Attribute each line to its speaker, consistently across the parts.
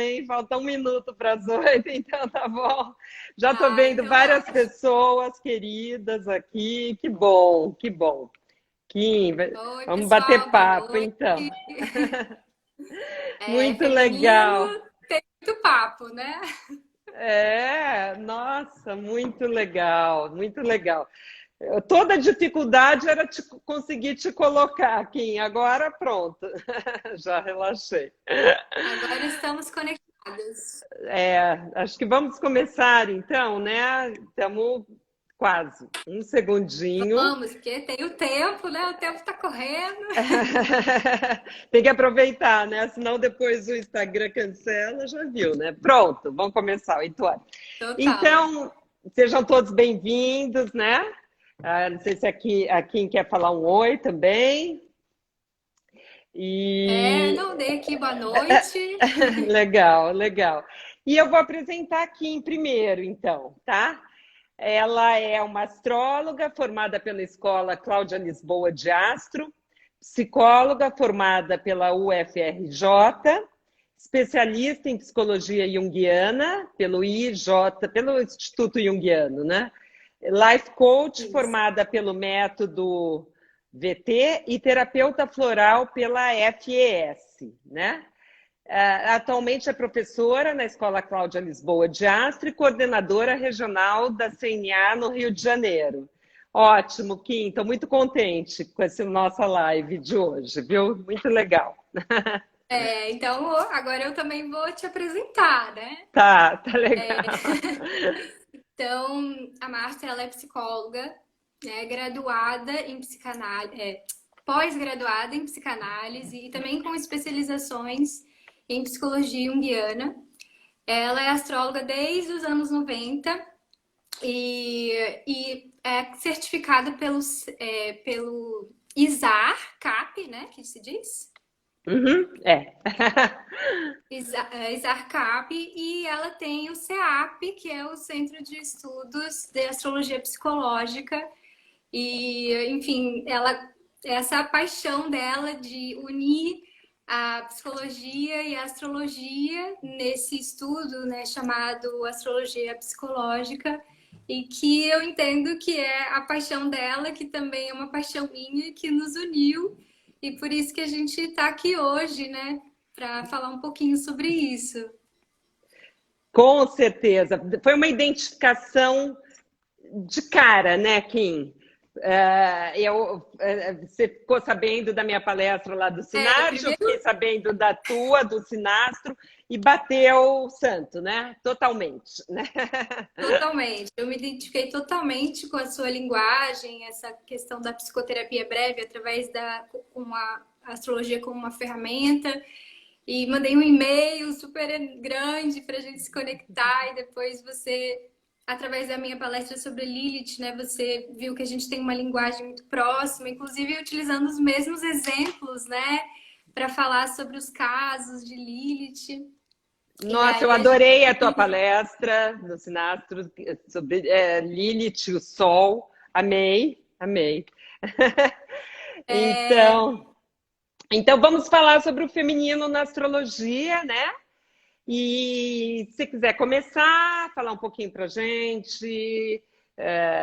Speaker 1: bem? Falta um minuto para as 8, então tá bom. Já estou
Speaker 2: Ah,
Speaker 1: vendo
Speaker 2: então
Speaker 1: várias
Speaker 2: ótimo.
Speaker 1: pessoas queridas aqui. Que bom, que bom. Kim,
Speaker 2: Oi,
Speaker 1: vamos
Speaker 2: pessoal,
Speaker 1: bater
Speaker 2: boa
Speaker 1: papo,
Speaker 2: noite.
Speaker 1: então.
Speaker 2: É,
Speaker 1: Muito
Speaker 2: feminino
Speaker 1: legal.
Speaker 2: tem muito papo, né?
Speaker 1: Nossa, muito legal, muito legal. Toda a dificuldade era conseguir te colocar, Kim. Agora pronto, já relaxei.
Speaker 2: Agora estamos conectadas.
Speaker 1: Acho que vamos começar então, né? Estamos quase um segundinho.
Speaker 2: Vamos, porque tem o tempo, né? O tempo está correndo.
Speaker 1: Tem que aproveitar, né? Senão depois o Instagram cancela, já viu, né? Pronto, vamos começar, 8 horas.
Speaker 2: Total.
Speaker 1: Então, sejam todos bem-vindos, né? Não sei se a Kim quer falar um oi também. E
Speaker 2: Não, dei aqui boa noite.
Speaker 1: legal, legal. E eu vou apresentar a Kim primeiro, então, tá? Ela é uma astróloga formada pela Escola Cláudia Lisboa de Astro, psicóloga formada pela UFRJ, especialista em psicologia junguiana pelo IJ, pelo Instituto Junguiano, né? Life coach
Speaker 2: Isso.
Speaker 1: formada pelo método VT e terapeuta floral pela FES, né? Atualmente é professora na Escola Cláudia Lisboa de Astro e coordenadora regional da CNA no Rio de Janeiro. Ótimo, Kim, estou muito contente com essa nossa live de hoje, viu? Muito legal.
Speaker 2: Então, agora eu também vou te apresentar, né?
Speaker 1: Tá legal.
Speaker 2: Então, a Márcia, ela é psicóloga, né, graduada em psicanálise, pós-graduada em psicanálise e também com especializações em psicologia junguiana. Ela é astróloga desde os anos 90 e é certificada pelo ISAR, CAP, né, que se diz?
Speaker 1: Uhum, é.
Speaker 2: ISAR-CAP, e ela tem o CEAP, que é o Centro de Estudos de Astrologia Psicológica. E, enfim, essa paixão dela de unir a psicologia e a astrologia nesse estudo, né, chamado Astrologia Psicológica, e que eu entendo que é a paixão dela, que também é uma paixão minha, que nos uniu, e por isso que a gente está aqui hoje, né, para falar um pouquinho sobre isso.
Speaker 1: Com certeza. Foi uma identificação de cara, né, Kim? Você ficou sabendo da minha palestra lá do Sinarte, eu fiquei
Speaker 2: Primeiro,
Speaker 1: sabendo da tua, do Sinastro, e bateu o santo, né? Totalmente, né?
Speaker 2: totalmente. Eu me identifiquei totalmente com a sua linguagem, essa questão da psicoterapia breve através com a astrologia como uma ferramenta. E mandei um e-mail super grande para a gente se conectar. E depois você, através da minha palestra sobre Lilith, né, você viu que a gente tem uma linguagem muito próxima, inclusive utilizando os mesmos exemplos, né, para falar sobre os casos de Lilith. E
Speaker 1: Nossa, eu
Speaker 2: aí a gente
Speaker 1: adorei a tua palestra no Sinastro sobre Lilith, o Sol. Amei, amei. Então, então, vamos falar sobre o feminino na astrologia, né? E se quiser começar, falar um pouquinho pra gente,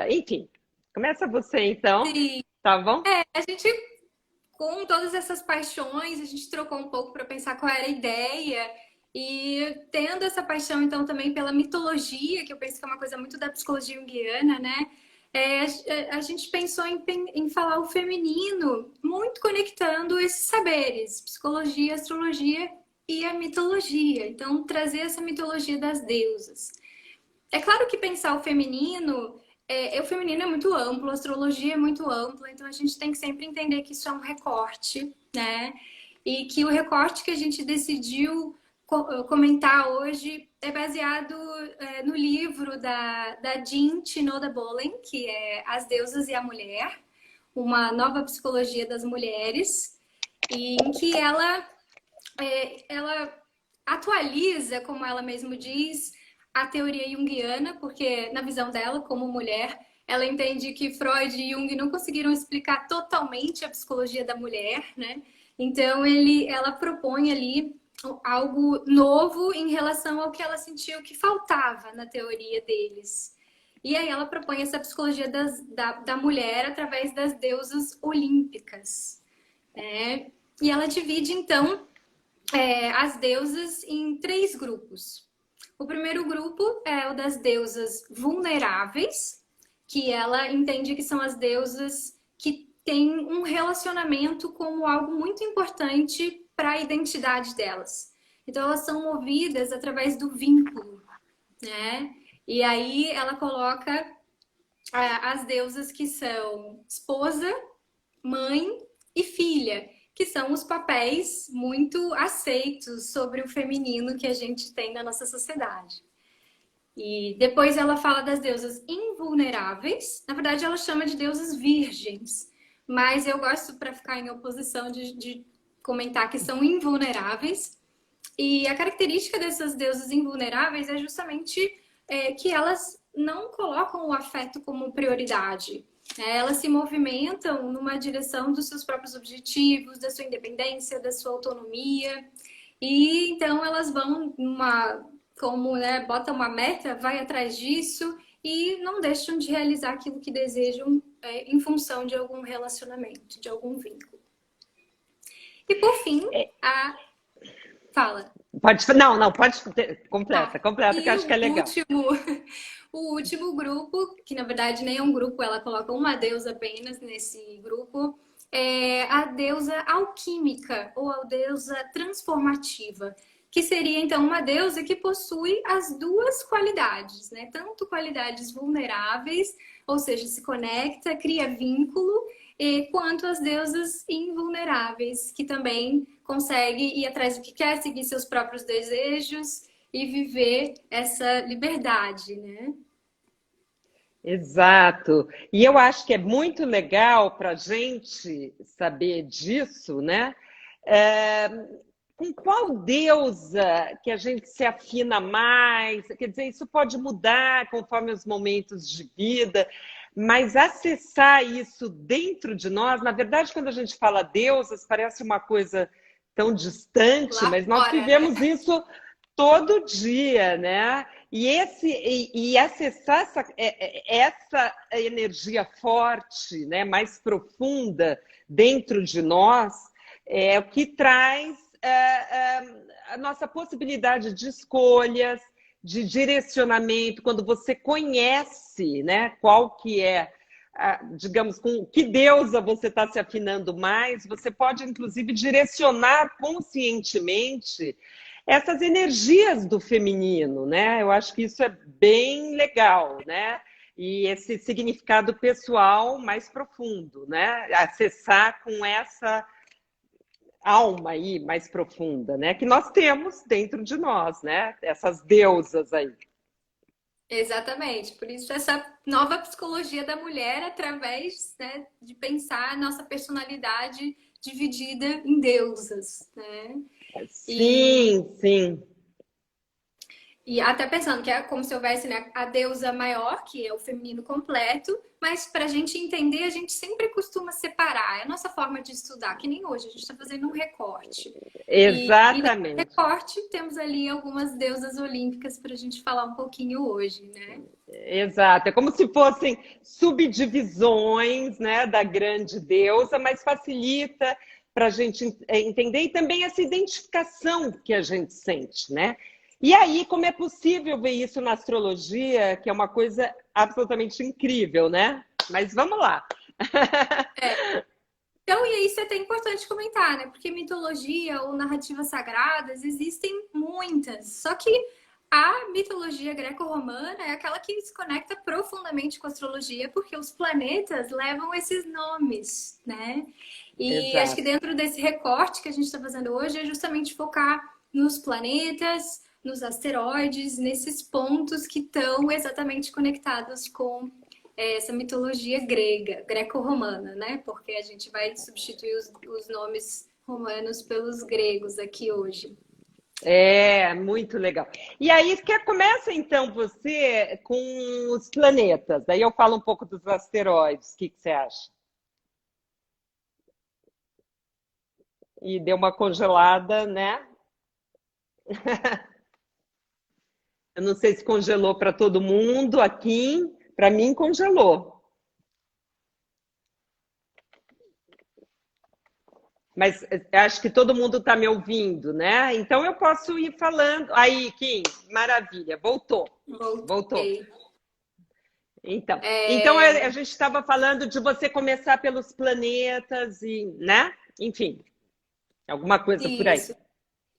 Speaker 1: enfim, começa você então,
Speaker 2: sim,
Speaker 1: tá bom?
Speaker 2: a gente com todas essas paixões, a gente trocou um pouco para pensar qual era a ideia. E tendo essa paixão, então, também pela mitologia, que eu penso que é uma coisa muito da psicologia junguiana, né? A gente pensou em falar o feminino, muito conectando esses saberes, psicologia, astrologia e a mitologia. Então, trazer essa mitologia das deusas. É claro que pensar o feminino é muito amplo, a astrologia é muito ampla, então a gente tem que sempre entender que isso é um recorte, né? E que o recorte que a gente decidiu comentar hoje é baseado no livro da Jean Tinoda Bolen, que é As Deusas e a Mulher, uma nova psicologia das mulheres, e em que ela atualiza, como ela mesmo diz, a teoria junguiana, porque na visão dela, como mulher, ela entende que Freud e Jung não conseguiram explicar totalmente a psicologia da mulher, né? Então ela propõe ali algo novo em relação ao que ela sentiu que faltava na teoria deles. E aí ela propõe essa psicologia da mulher através das deusas olímpicas, né? E ela divide, então, as deusas em 3 grupos. O primeiro grupo é o das deusas vulneráveis, que ela entende que são as deusas que têm um relacionamento como algo muito importante para a identidade delas. Então, elas são movidas através do vínculo, né? E aí ela coloca as deusas que são esposa, mãe e filha, que são os papéis muito aceitos sobre o feminino que a gente tem na nossa sociedade. E depois ela fala das deusas invulneráveis. Na verdade, ela chama de deusas virgens, mas eu gosto, para ficar em oposição, de comentar que são invulneráveis. E a característica dessas deusas invulneráveis é justamente que elas não colocam o afeto como prioridade. Elas se movimentam numa direção dos seus próprios objetivos, da sua independência, da sua autonomia. E então elas vão botam uma meta, vai atrás disso e não deixam de realizar aquilo que desejam em função de algum relacionamento, de algum vínculo. E por fim, Fala.
Speaker 1: Não, pode completa, que eu acho que é legal.
Speaker 2: O último grupo, que na verdade nem é um grupo, ela coloca uma deusa apenas nesse grupo, é a deusa alquímica ou a deusa transformativa, que seria então uma deusa que possui as 2 qualidades, né? Tanto qualidades vulneráveis, ou seja, se conecta, cria vínculo, quanto as deusas invulneráveis, que também consegue ir atrás do que quer, seguir seus próprios desejos e viver essa liberdade, né?
Speaker 1: Exato. E eu acho que é muito legal para a gente saber disso, né? Com qual deusa que a gente se afina mais? Quer dizer, isso pode mudar conforme os momentos de vida, mas acessar isso dentro de nós, na verdade, quando a gente fala deusas, parece uma coisa tão distante,
Speaker 2: Lá
Speaker 1: mas nós
Speaker 2: fora,
Speaker 1: vivemos
Speaker 2: né?
Speaker 1: isso todo dia, né? E acessar essa energia forte, né, mais profunda dentro de nós, é o que traz a nossa possibilidade de escolhas, de direcionamento, quando você conhece, né, qual que é, digamos, com que deusa você está se afinando mais, você pode, inclusive, direcionar conscientemente essas energias do feminino, né? Eu acho que isso é bem legal, né? E esse significado pessoal mais profundo, né? Acessar com essa alma aí mais profunda, né? Que nós temos dentro de nós, né? Essas deusas aí.
Speaker 2: Exatamente, por isso essa nova psicologia da mulher através, né, de pensar a nossa personalidade dividida em deusas, né?
Speaker 1: Sim, sim.
Speaker 2: E até pensando que é como se houvesse, né, a deusa maior, que é o feminino completo, mas para a gente entender, a gente sempre costuma separar. É a nossa forma de estudar, que nem hoje, a gente está fazendo um recorte. E nesse
Speaker 1: Exatamente.
Speaker 2: recorte temos ali algumas deusas olímpicas para a gente falar um pouquinho hoje, né?
Speaker 1: Exato. É como se fossem subdivisões, né, da grande deusa, mas facilita para a gente entender e também essa identificação que a gente sente, né? E aí, como é possível ver isso na astrologia, que é uma coisa absolutamente incrível, né? Mas vamos lá.
Speaker 2: Então, e isso é até importante comentar, né? Porque mitologia ou narrativas sagradas existem muitas. Só que a mitologia greco-romana é aquela que se conecta profundamente com a astrologia, porque os planetas levam esses nomes, né? E acho que
Speaker 1: Exato.
Speaker 2: dentro desse recorte que a gente está fazendo hoje é justamente focar nos planetas, nos asteroides, nesses pontos que estão exatamente conectados com essa mitologia grega, greco-romana, né? Porque a gente vai substituir os nomes romanos pelos gregos aqui hoje.
Speaker 1: É, muito legal. E aí, começa então você com os planetas. Daí eu falo um pouco dos asteroides. O que você acha? E deu uma congelada, né? Eu não sei se congelou para todo mundo aqui, para mim congelou. Mas acho que todo mundo está me ouvindo, né? Então eu posso ir falando. Aí, Kim, maravilha, voltou. Voltou.
Speaker 2: Voltei.
Speaker 1: Então a gente estava falando de você começar pelos planetas e, né? Enfim, alguma coisa por aí.
Speaker 2: Isso.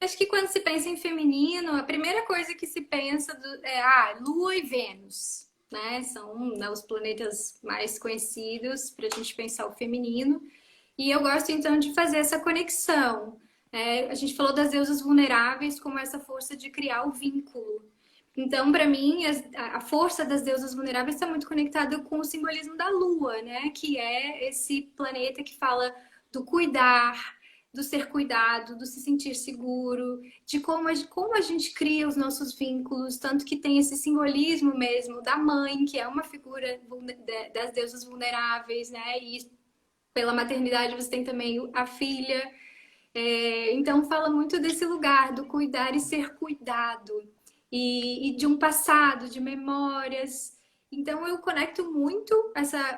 Speaker 2: Acho que quando se pensa em feminino, a primeira coisa que se pensa é Lua e Vênus, né? São, né, os planetas mais conhecidos para a gente pensar o feminino. E eu gosto então de fazer essa conexão. A gente falou das deusas vulneráveis como essa força de criar o vínculo. Então, para mim, a força das deusas vulneráveis está muito conectada com o simbolismo da Lua, né? Que é esse planeta que fala do cuidar, do ser cuidado, do se sentir seguro, de como a gente cria os nossos vínculos, tanto que tem esse simbolismo mesmo da mãe, que é uma figura das deusas vulneráveis, né? E pela maternidade você tem também a filha. Então fala muito desse lugar do cuidar e ser cuidado. E de um passado, de memórias. Então eu conecto muito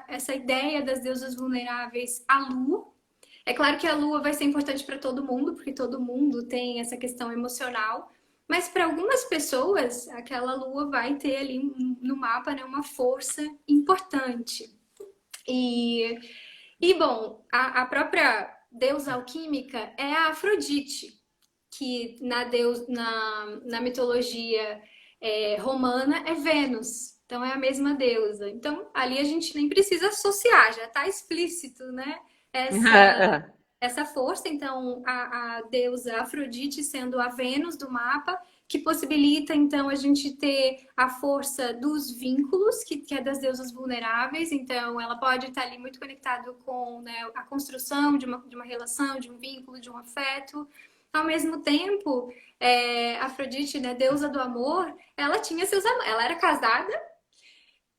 Speaker 2: essa ideia das deusas vulneráveis à lua. É claro que a lua vai ser importante para todo mundo, porque todo mundo tem essa questão emocional. Mas para algumas pessoas, aquela lua vai ter ali no mapa, né, uma força importante. E bom, a própria deusa alquímica é a Afrodite, que na mitologia romana é Vênus. Então é a mesma deusa. Então ali a gente nem precisa associar, já está explícito, né? Essa força. Então a deusa Afrodite sendo a Vênus do mapa, que possibilita então a gente ter a força dos vínculos, que é das deusas vulneráveis. Então ela pode estar ali muito conectado com, né, a construção de uma relação, de um vínculo, de um afeto. Ao mesmo tempo, Afrodite, né, deusa do amor, ela era casada,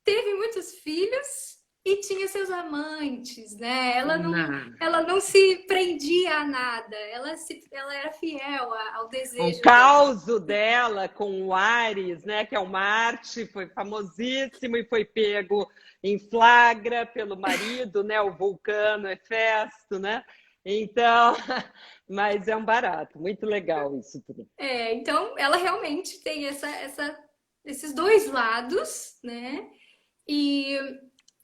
Speaker 2: teve muitos filhos e tinha seus amantes, né? Ela não se prendia a nada, ela era fiel ao desejo
Speaker 1: O caos dela com o Ares, né, que é o Marte, foi famosíssimo e foi pego em flagra pelo marido, né, o Vulcano Hefesto, né? Então, mas é um barato, muito legal isso tudo.
Speaker 2: Então ela realmente tem esses dois lados, né? E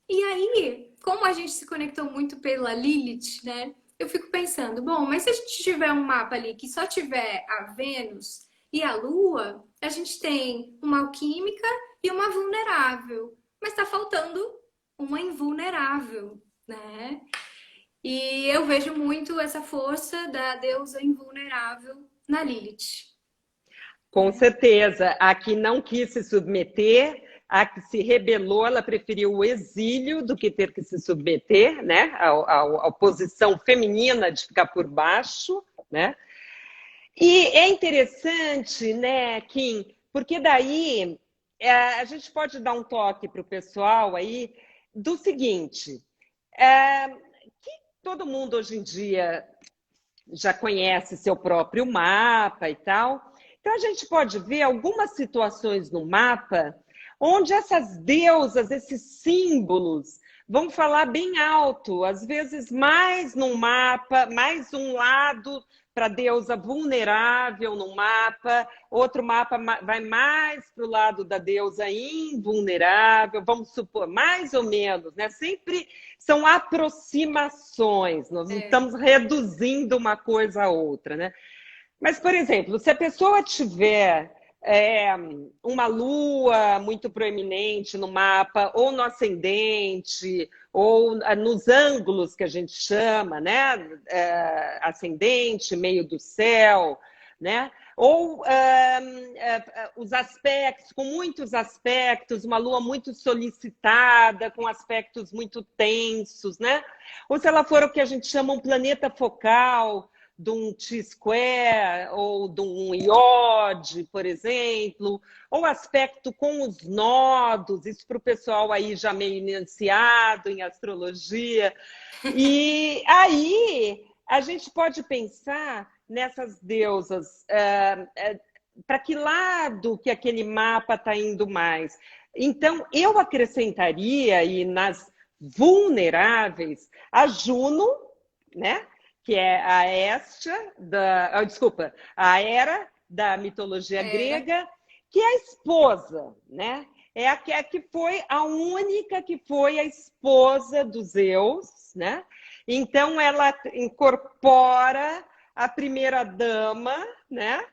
Speaker 2: aí, como a gente se conectou muito pela Lilith, né? Eu fico pensando, bom, mas se a gente tiver um mapa ali que só tiver a Vênus e a Lua, a gente tem uma alquímica e uma vulnerável. Mas tá faltando uma invulnerável, né? E eu vejo muito essa força da deusa invulnerável na Lilith.
Speaker 1: Com certeza. A que não quis se submeter, a que se rebelou, ela preferiu o exílio do que ter que se submeter, né? A posição feminina de ficar por baixo, né? E é interessante, né, Kim, porque daí a gente pode dar um toque para o pessoal aí do seguinte, que todo mundo hoje em dia já conhece seu próprio mapa e tal. Então a gente pode ver algumas situações no mapa onde essas deusas, esses símbolos, vão falar bem alto, às vezes mais num mapa, mais um lado para a deusa vulnerável no mapa, outro mapa vai mais para o lado da deusa invulnerável, vamos supor, mais ou menos, né? Sempre são aproximações, nós não estamos reduzindo uma coisa a outra, né? Mas, por exemplo, se a pessoa tiver uma lua muito proeminente no mapa, ou no ascendente, ou nos ângulos que a gente chama, né? Ascendente, meio do céu, né? Ou os aspectos, com muitos aspectos, uma lua muito solicitada, com aspectos muito tensos, né? Ou se ela for o que a gente chama um planeta focal, de um T-square ou de um iode, por exemplo, ou aspecto com os nodos, isso para o pessoal aí já meio iniciado em astrologia. E aí a gente pode pensar nessas deusas para que lado que aquele mapa está indo mais. Então, eu acrescentaria aí nas vulneráveis a Juno, né? Que é a Hestia desculpa, a Hera da mitologia grega, que é a esposa, né? É a que foi a única que foi a esposa dos Zeus, né? Então ela incorpora a primeira dama, né?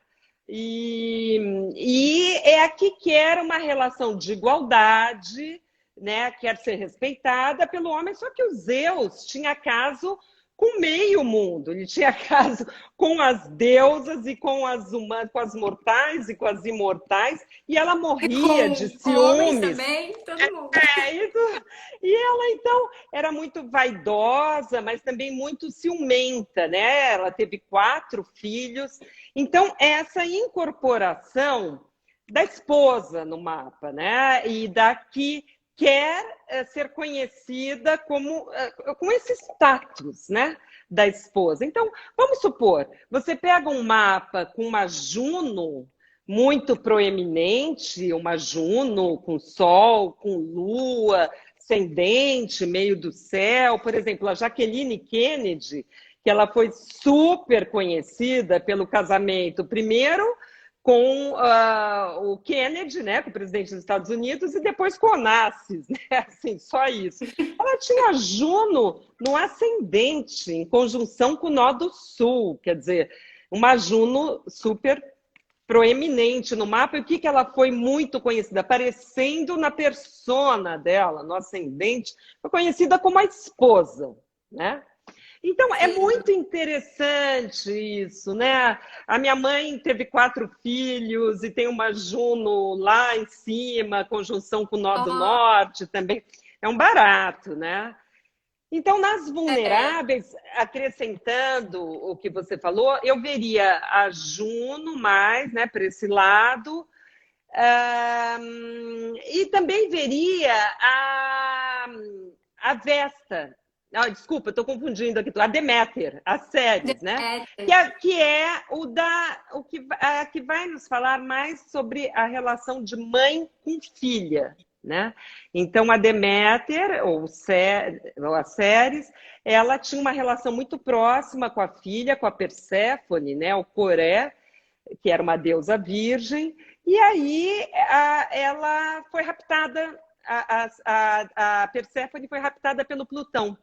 Speaker 1: E é a que quer uma relação de igualdade, né? Quer ser respeitada pelo homem, só que o Zeus tinha caso com meio mundo, ele tinha caso com as deusas e com as humanas, com as mortais e com as imortais, e ela morria de ciúmes.
Speaker 2: Também, todo mundo.
Speaker 1: E ela, então, era muito vaidosa, mas também muito ciumenta, né? Ela teve 4 filhos. Então, essa incorporação da esposa no mapa, né? E da que quer ser conhecida como com esse status, né, da esposa. Então, vamos supor, você pega um mapa com uma Juno muito proeminente, uma Juno com Sol, com Lua, ascendente, meio do céu, por exemplo, a Jacqueline Kennedy, que ela foi super conhecida pelo casamento, primeiro com o Kennedy, né, com o presidente dos Estados Unidos, e depois com Onassis, né, assim, só isso. Ela tinha Juno no ascendente, em conjunção com o Nó do Sul, quer dizer, uma Juno super proeminente no mapa. E o que ela foi muito conhecida? Aparecendo na persona dela, no ascendente, foi conhecida como a esposa, né? Então, é muito interessante isso, né? A minha mãe teve 4 filhos e tem uma Juno lá em cima, conjunção com o Nó do Norte também. É um barato, né? Então, nas vulneráveis, acrescentando o que você falou, eu veria a Juno mais, né, para esse lado, e também veria a Vesta. Desculpa, estou confundindo aqui. A Deméter, a Ceres, né? Que é a que vai nos falar mais sobre a relação de mãe com filha, né? Então, a Deméter, ou a Ceres, ela tinha uma relação muito próxima com a filha, com a Perséfone, né? O Coré, que era uma deusa virgem, e aí ela foi raptada, a Perséfone foi raptada pelo Plutão.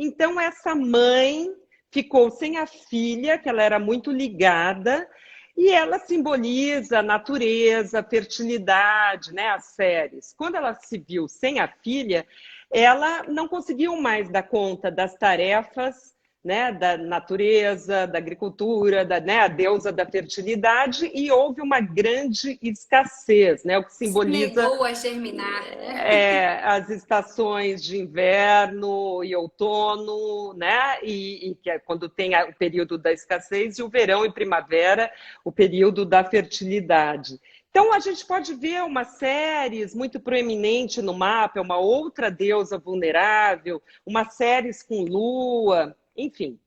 Speaker 1: Então, essa mãe ficou sem a filha, que ela era muito ligada, e ela simboliza a natureza, a fertilidade, né, as Ceres. Quando ela se viu sem a filha, ela não conseguiu mais dar conta das tarefas, né, da natureza, da agricultura, né, a deusa da fertilidade, e houve uma grande escassez, né, o que simboliza...
Speaker 2: Negou a germinar, né?
Speaker 1: As estações de inverno e outono, né, e que é quando tem o período da escassez, e o verão e primavera, o período da fertilidade. Então, a gente pode ver uma Ceres muito proeminente no mapa, uma outra deusa vulnerável, uma Ceres com lua, enfim,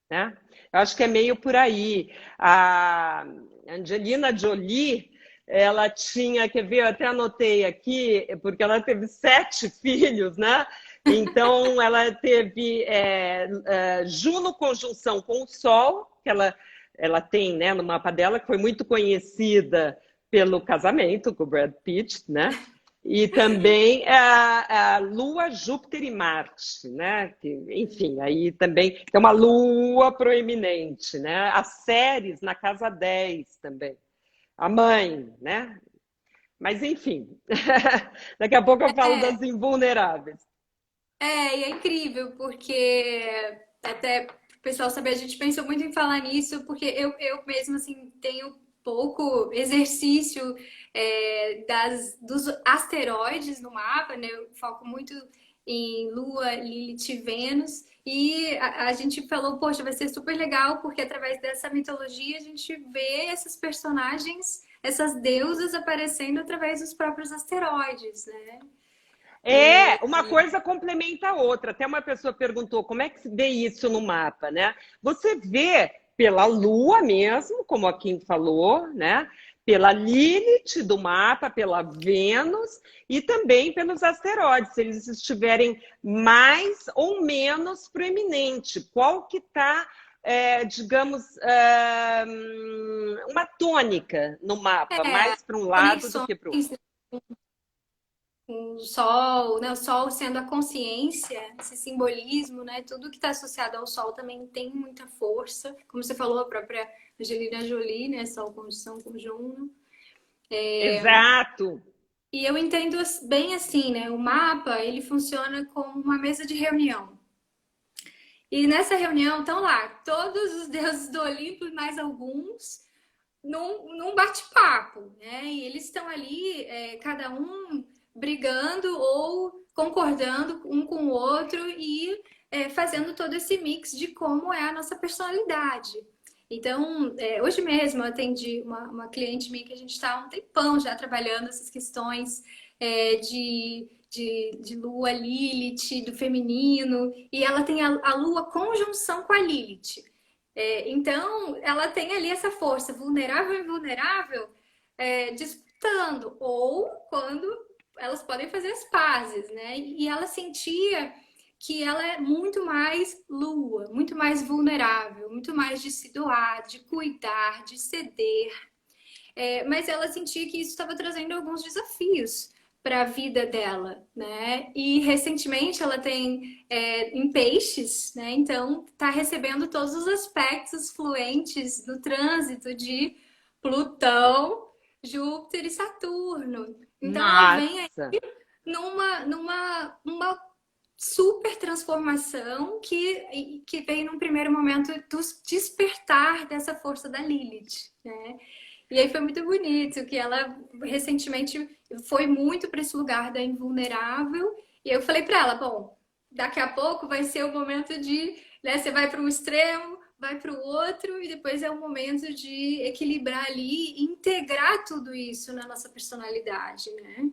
Speaker 1: né? Eu acho que é meio por aí. A Angelina Jolie, ela tinha, quer ver, eu até anotei aqui, porque ela teve 7 filhos, né? Então, ela teve Juno conjunção com o Sol, que ela tem, né, no mapa dela, que foi muito conhecida pelo casamento com o Brad Pitt, né? E também a Lua, Júpiter e Marte, né? Que, enfim, aí também tem uma Lua proeminente, né? As Ceres na casa 10 também. A mãe, né? Mas, enfim, daqui a pouco eu falo das invulneráveis.
Speaker 2: E é incrível, porque até o pessoal saber, a gente pensou muito em falar nisso, porque eu mesmo, assim, tenho pouco exercício dos asteroides no mapa, né? Eu foco muito em Lua, Lilith e Vênus. E a gente falou, poxa, vai ser super legal, porque através dessa mitologia a gente vê esses personagens, essas deusas aparecendo através dos próprios asteroides, né?
Speaker 1: Uma coisa complementa a outra. Até uma pessoa perguntou como é que se vê isso no mapa, né? Você vê pela Lua mesmo, como a Kim falou, né? pela Lilith do mapa, pela Vênus e também pelos asteroides, se eles estiverem mais ou menos proeminente. Qual que está, digamos, uma tônica no mapa, mais para um lado do que para o outro.
Speaker 2: O sol, né? O sol sendo a consciência, esse simbolismo, né? Tudo que está associado ao sol também tem muita força. Como você falou, a própria Angelina Jolie, né? Sol conjunção com Juno.
Speaker 1: Exato.
Speaker 2: E eu entendo bem assim, né? O mapa, ele funciona como uma mesa de reunião. E nessa reunião estão lá todos os deuses do Olimpo e mais alguns num bate-papo, né? E eles estão ali, cada um brigando ou concordando um com o outro e fazendo todo esse mix de como é a nossa personalidade. Então, hoje mesmo eu atendi uma cliente minha que a gente está há um tempão já trabalhando essas questões de Lua Lilith, do feminino, e ela tem a Lua conjunção com a Lilith. Então, ela tem ali essa força vulnerável e invulnerável disputando, ou quando elas podem fazer as pazes, né? E ela sentia que ela é muito mais lua, muito mais vulnerável, muito mais de se doar, de cuidar, de ceder. Mas ela sentia que isso estava trazendo alguns desafios para a vida dela, né? E recentemente ela tem em peixes, né? Então está recebendo todos os aspectos fluentes do trânsito de Plutão, Júpiter e Saturno. Então ela vem aí numa super transformação que veio num primeiro momento do despertar dessa força da Lilith, né? E aí foi muito bonito que ela recentemente foi muito para esse lugar da invulnerável. E eu falei para ela, bom, daqui a pouco vai ser o momento de, né, você vai para um extremo, vai para o outro, e depois é o momento de equilibrar ali e integrar tudo isso na nossa personalidade, né?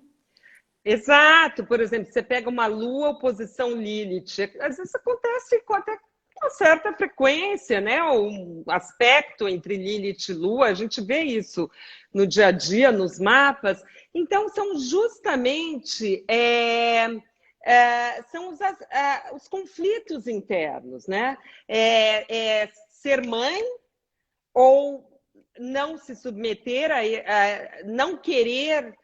Speaker 1: Exato. Por exemplo, você pega uma Lua oposição Lilith, às vezes acontece com até uma certa frequência, né? Um aspecto entre Lilith e Lua, a gente vê isso no dia a dia, nos mapas. Então, são justamente são os conflitos internos, né? Ser mãe ou não se submeter a não querer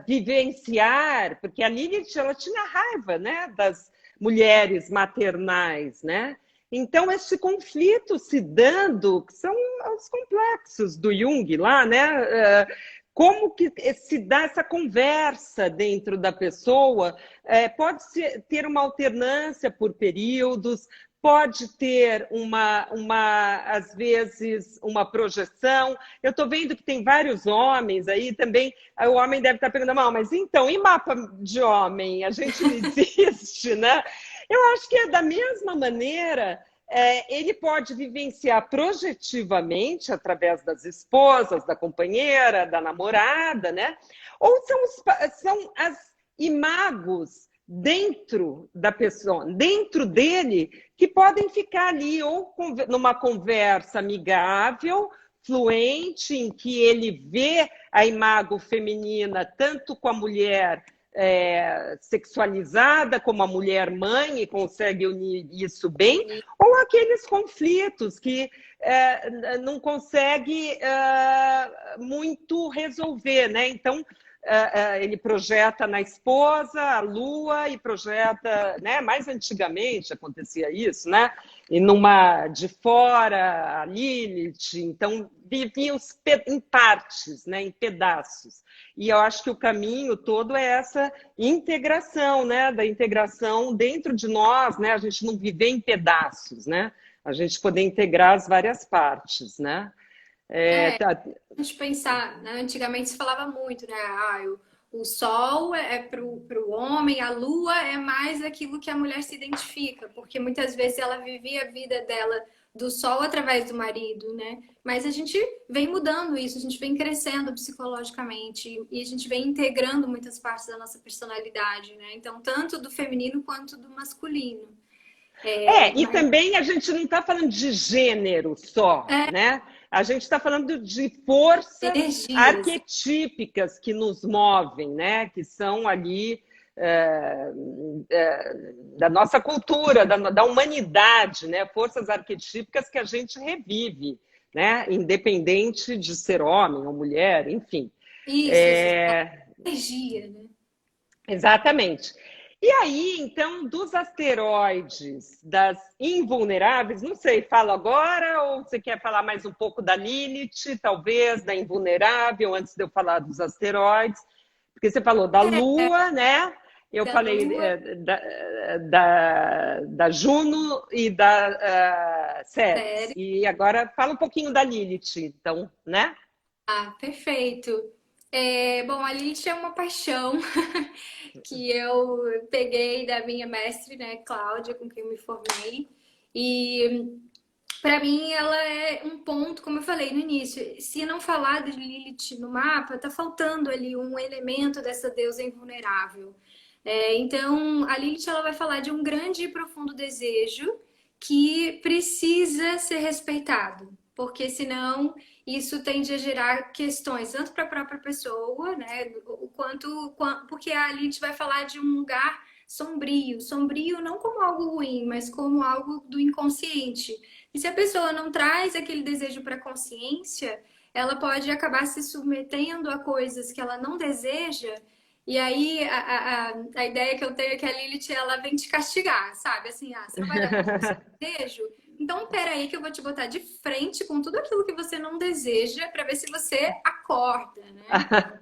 Speaker 1: vivenciar, porque a Lilith ela tinha raiva, né, das mulheres maternais, né? Então, esse conflito se dando, que são os complexos do Jung lá, né? Como que se dá essa conversa dentro da pessoa? Pode ter uma alternância por períodos, pode ter às vezes, uma projeção. Eu estou vendo que tem vários homens aí também. O homem deve estar perguntando, mas então, e mapa de homem? A gente não existe, né? Eu acho que é da mesma maneira, ele pode vivenciar projetivamente através das esposas, da companheira, da namorada, né? Ou são as imagos dentro da pessoa, dentro dele, que podem ficar ali ou numa conversa amigável, fluente, em que ele vê a imago feminina tanto com a mulher sexualizada como a mulher mãe e consegue unir isso bem, ou aqueles conflitos que não consegue muito resolver, né? Então, ele projeta na esposa a lua e projeta, né? Mais antigamente acontecia isso, né? E numa de fora a Lilith, então vivia em partes, né? Em pedaços. E eu acho que o caminho todo é essa integração, né? Da integração dentro de nós, né? A gente não viver em pedaços, né? A gente poder integrar as várias partes, né?
Speaker 2: A gente pensar, né? Antigamente se falava muito, né? O sol é para o homem, a lua é mais aquilo que a mulher se identifica, porque muitas vezes ela vivia a vida dela do sol através do marido, né? Mas a gente vem mudando isso, a gente vem crescendo psicologicamente e a gente vem integrando muitas partes da nossa personalidade, né? Então, tanto do feminino quanto do masculino.
Speaker 1: E também a gente não está falando de gênero só, né? A gente está falando de forças
Speaker 2: Energias.
Speaker 1: arquetípicas que nos movem, né? Que são ali da nossa cultura, da humanidade, né? Forças arquetípicas que a gente revive, né? Independente de ser homem ou mulher, enfim.
Speaker 2: Isso, energia, né?
Speaker 1: Exatamente. E aí, então, dos asteroides, das invulneráveis, não sei, fala agora ou você quer falar mais um pouco da Lilith, talvez, da invulnerável, antes de eu falar dos asteroides? Porque você falou da Lua, né? Eu
Speaker 2: Da
Speaker 1: falei
Speaker 2: Lua.
Speaker 1: da Juno e da Ceres.
Speaker 2: Sério.
Speaker 1: E agora fala um pouquinho da Lilith, então, né?
Speaker 2: Ah, perfeito. Bom, a Lilith é uma paixão que eu peguei da minha mestre, né, Cláudia, com quem eu me formei. E para mim ela é um ponto, como eu falei no início, se não falar de Lilith no mapa, tá faltando ali um elemento dessa deusa invulnerável. Então, a Lilith ela vai falar de um grande e profundo desejo que precisa ser respeitado, porque senão isso tende a gerar questões tanto para a própria pessoa, né, porque a Lilith vai falar de um lugar sombrio, sombrio não como algo ruim, mas como algo do inconsciente. E se a pessoa não traz aquele desejo para a consciência, ela pode acabar se submetendo a coisas que ela não deseja. E aí, a ideia que eu tenho é que a Lilith, ela vem te castigar, sabe? Assim, você não vai dar conta do seu desejo? Então, peraí que eu vou te botar de frente com tudo aquilo que você não deseja para ver se você acorda, né?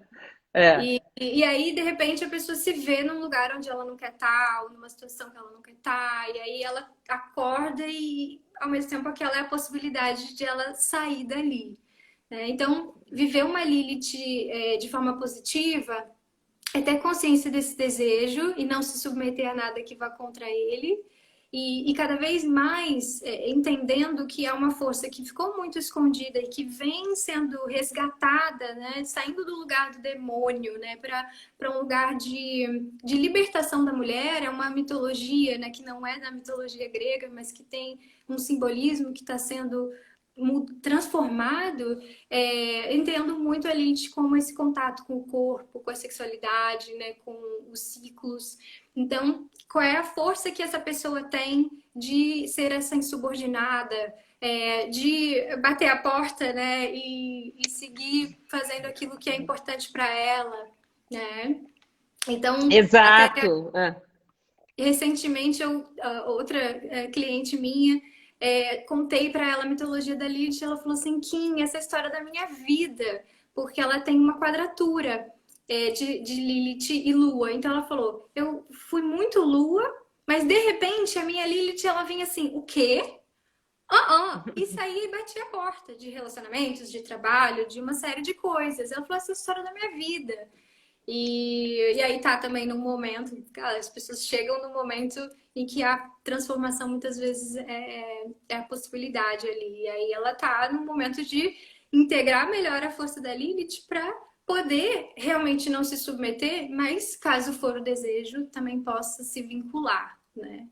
Speaker 1: É.
Speaker 2: E aí, de repente, a pessoa se vê num lugar onde ela não quer estar, ou numa situação que ela não quer estar, e aí ela acorda e, ao mesmo tempo, aquela é a possibilidade de ela sair dali, né? Então, viver uma Lilith de forma positiva é ter consciência desse desejo e não se submeter a nada que vá contra ele. E cada vez mais entendendo que é uma força que ficou muito escondida e que vem sendo resgatada, né? Saindo do lugar do demônio, né? Para um lugar de libertação da mulher. É uma mitologia, né? Que não é da mitologia grega, mas que tem um simbolismo que está sendo transformado. Entendo muito a Lilith como esse contato com o corpo, com a sexualidade, né? Com os ciclos. Então, qual é a força que essa pessoa tem de ser essa insubordinada, de bater a porta, né, e seguir fazendo aquilo que é importante para ela, né? Então, até
Speaker 1: Exato.
Speaker 2: recentemente, outra cliente minha, contei para ela a mitologia da Lilith, ela falou assim, Kim, essa é a história da minha vida, porque ela tem uma quadratura de Lilith e Lua. Então ela falou, eu fui muito Lua, mas de repente a minha Lilith, ela vinha assim, o quê? E saía e batia a porta de relacionamentos, de trabalho, de uma série de coisas. Ela falou, essa é a história da minha vida. E aí tá também num momento, cara, as pessoas chegam num momento em que a transformação muitas vezes é a possibilidade ali. E aí ela tá num momento de integrar melhor a força da Lilith para poder realmente não se submeter, mas caso for o desejo, também possa se vincular, né?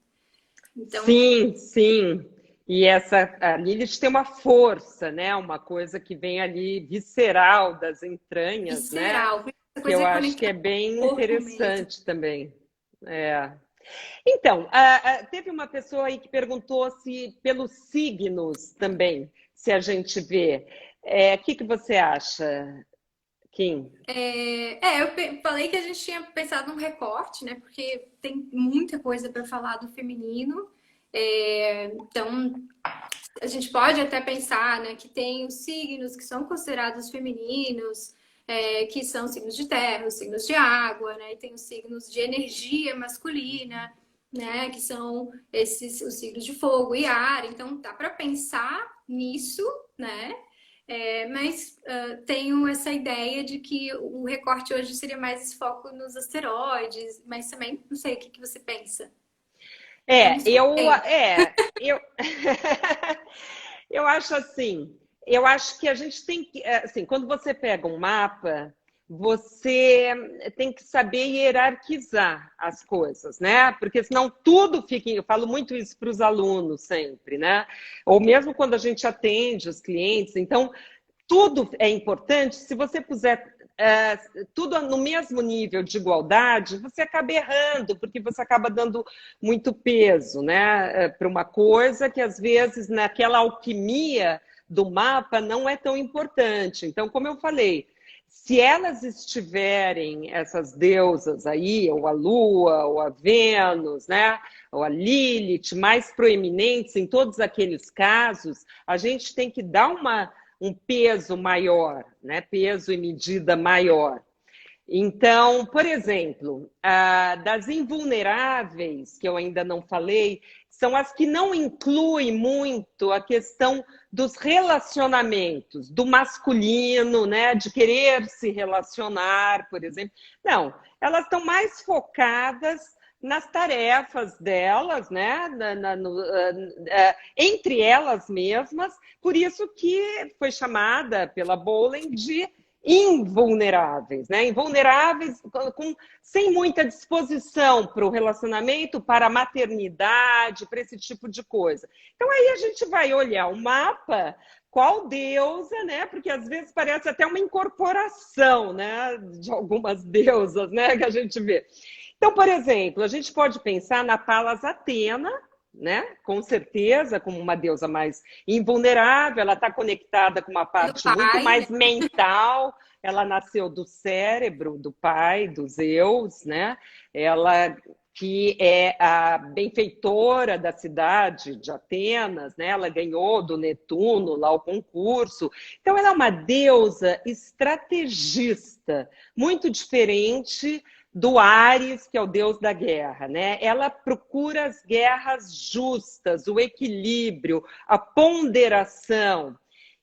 Speaker 2: Então,
Speaker 1: Sim, sim. E a Lilith tem uma força, né? Uma coisa que vem ali visceral das entranhas, né?
Speaker 2: visceral,
Speaker 1: Que eu
Speaker 2: coisa
Speaker 1: acho que é
Speaker 2: conectada
Speaker 1: bem
Speaker 2: com o corpo mesmo.
Speaker 1: interessante também. É. Então, teve uma pessoa aí que perguntou se pelos signos também, se a gente vê. O que você acha, Kim?
Speaker 2: Eu falei que a gente tinha pensado num recorte, né? Porque tem muita coisa para falar do feminino. Então, a gente pode até pensar, né, que tem os signos que são considerados femininos, que são signos de terra, os signos de água, né? E tem os signos de energia masculina, né? Que são os signos de fogo e ar. Então, dá para pensar nisso, né? Mas tenho essa ideia de que o recorte hoje seria mais esse foco nos asteroides, mas também não sei o que você pensa. Vamos com
Speaker 1: Eu, eu acho assim, eu acho que a gente tem que, assim, quando você pega um mapa, você tem que saber hierarquizar as coisas, né? Porque senão tudo fica. Eu falo muito isso para os alunos sempre, né? Ou mesmo quando a gente atende os clientes. Então, tudo é importante. Se você puser tudo no mesmo nível de igualdade, você acaba errando, porque você acaba dando muito peso, né? Para uma coisa que, às vezes, naquela alquimia do mapa não é tão importante. Então, como eu falei, se elas estiverem, essas deusas aí, ou a Lua, ou a Vênus, né, ou a Lilith, mais proeminentes em todos aqueles casos, a gente tem que dar um peso maior, né, peso e medida maior. Então, por exemplo, das invulneráveis, que eu ainda não falei, são as que não incluem muito a questão dos relacionamentos, do masculino, né? De querer se relacionar, por exemplo. Não, elas estão mais focadas nas tarefas delas, né? Entre elas mesmas, por isso que foi chamada pela Bowlen de invulneráveis, né? Invulneráveis sem muita disposição para o relacionamento, para a maternidade, para esse tipo de coisa. Então aí a gente vai olhar o mapa, qual deusa, né? Porque às vezes parece até uma incorporação, né? De algumas deusas, né? Que a gente vê. Então, por exemplo, a gente pode pensar na Palas Atena, né? Com certeza, como uma deusa mais invulnerável, ela está conectada com uma parte muito mais mental. Ela nasceu do cérebro do pai, dos Zeus, né? Ela que é a benfeitora da cidade de Atenas, né? Ela ganhou do Netuno lá o concurso. Então, ela é uma deusa estrategista, muito diferente do Ares, que é o deus da guerra, né? Ela procura as guerras justas, o equilíbrio, a ponderação.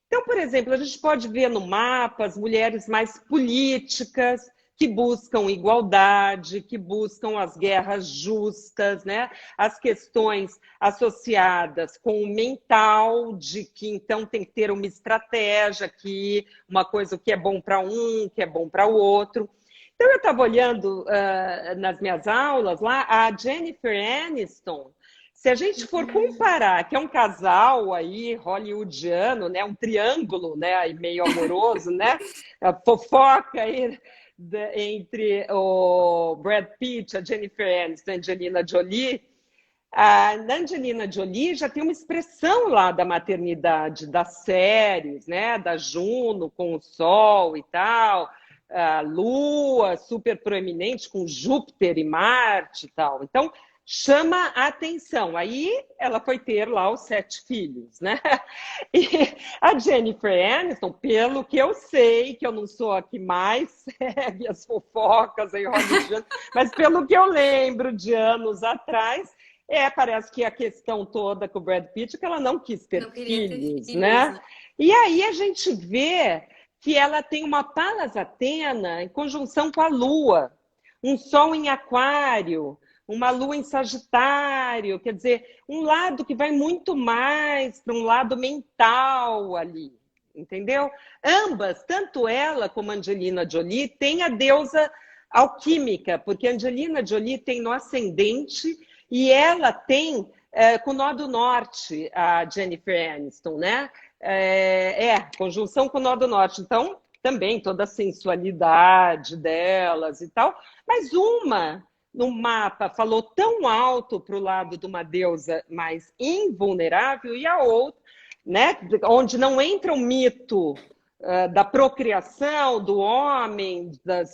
Speaker 1: Então, por exemplo, a gente pode ver no mapa as mulheres mais políticas, que buscam igualdade, que buscam as guerras justas, né? As questões associadas com o mental, de que então tem que ter uma estratégia aqui, uma coisa que é bom para um, que é bom para o outro. Então, eu estava olhando nas minhas aulas lá, a Jennifer Aniston. Se a gente for comparar, que é um casal aí hollywoodiano, né, um triângulo, né, aí meio amoroso, né, a fofoca aí entre o Brad Pitt, a Jennifer Aniston e a Angelina Jolie. A Angelina Jolie já tem uma expressão lá da maternidade, das séries, né, da Juno com o Sol e tal. A Lua super proeminente com Júpiter e Marte e tal. Então, chama a atenção. Aí ela foi ter lá os 7 filhos, né? E a Jennifer Aniston, pelo que eu sei, que eu não sou a que mais segue as fofocas aí hollywoodianas, mas pelo que eu lembro de anos atrás, parece que a questão toda com o Brad Pitt é que ela não quis ter filhos, né? E aí a gente vê que ela tem uma Palas Atena em conjunção com a Lua, um Sol em Aquário, uma Lua em Sagitário, quer dizer, um lado que vai muito mais para um lado mental ali, entendeu? Ambas, tanto ela como a Angelina Jolie, têm a deusa alquímica, porque a Angelina Jolie tem no ascendente e ela tem com o nó do norte, a Jennifer Aniston, né? Conjunção com o nó do norte. Então, também toda a sensualidade delas e tal. Mas uma, no mapa, falou tão alto para o lado de uma deusa mais invulnerável e a outra, né? Onde não entra o mito da procriação, do homem,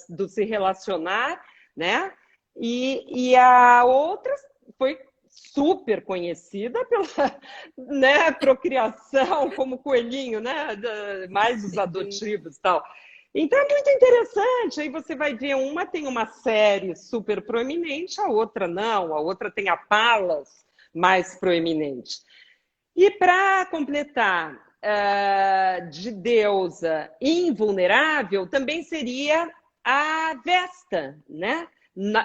Speaker 1: do se relacionar, né? E a outra foi super conhecida pela, né, procriação, como coelhinho, né, mais os adotivos e tal. Então é muito interessante. Aí você vai ver, uma tem uma série super proeminente, a outra não, a outra tem a Palas mais proeminente. E para completar, de deusa invulnerável, também seria a Vesta, né?